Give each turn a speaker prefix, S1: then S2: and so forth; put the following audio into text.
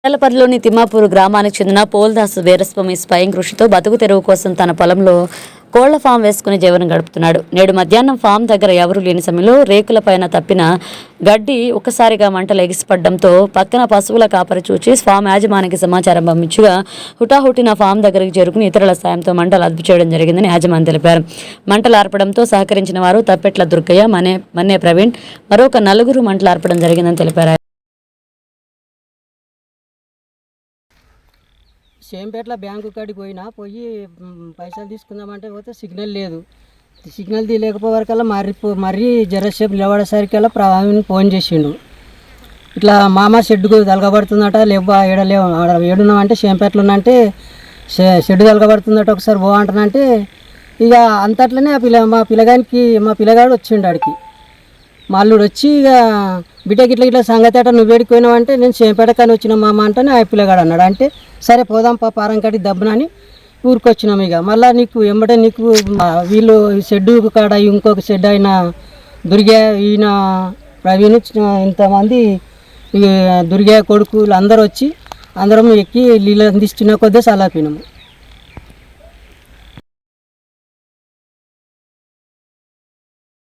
S1: తెల్లపల్లిలోని తిమ్మాపూర్ గ్రామానికి చెందిన పోల్దాస్ వీరస్వామి స్వయం కృషితో బతుకు తెరువు కోసం తన పొలంలో కోళ్ల ఫామ్ వేసుకుని జీవనం గడుపుతున్నాడు. నేడు మధ్యాహ్నం ఫామ్ దగ్గర ఎవరూ లేని సమయంలో రేకుల పైన తప్పిన గడ్డి ఒక్కసారిగా మంటలు ఎగిసిపడడంతో పక్కన పశువుల కాపరి చూచి ఫామ్ యాజమానికి సమాచారం పంపించగా హుటాహుటిన ఫామ్ దగ్గరికి చేరుకుని ఇతరుల సాయంతో మంటలు అదుపు చేయడం జరిగిందని యాజమాని తెలిపారు. మంటలు ఆర్పడంతో సహకరించిన వారు తప్పెట్ల దుర్గయ్య, మన్నే ప్రవీణ్, మరొక నలుగురు మంటలు ఆర్పడం జరిగిందని తెలిపారు.
S2: షేంపేటలో బ్యాంకు కాడికి పోయి పైసలు తీసుకుందామంటే పోతే సిగ్నల్ లేదు. సిగ్నల్ లేకపోవరకల్లా మరీ జరసేపు నిలబడేసరికల్లా ప్రవీణ్ ఫోన్ చేసిండు. ఇట్లా మామ షెడ్డుకు తలగబడుతుందట, లేవా ఏడున్నామంటే షేంపేటలో ఉన్నంటే షెడ్ తలగబడుతుందట, ఒకసారి పో అంటానంటే ఇక అంతట్లోనే మా పిల్లగాడు వచ్చిండు. ఆడికి మా అల్లుడు వచ్చి ఇక బిడ్డకి ఇట్లా సంగతి అట నువ్వు వేడిపోయినావు అంటే నేను షేంపేట కానీ వచ్చిన మామ అంటేనే ఆ పిల్లగాడు అన్నాడు. అంటే సరే పోదాం పారం కాడికి దబ్బునని ఊరికొచ్చినాం. ఇక మళ్ళీ నీకు వీళ్ళు షెడ్డు కాడ ఇంకొక షెడ్ అయిన దుర్గా, ఈయన ప్రవీణ్, ఇంతమంది దుర్గా కొడుకులు అందరూ వచ్చి అందరం ఎక్కి నీళ్ళు అందిస్తున్న కొద్దిగా సలాపినాము.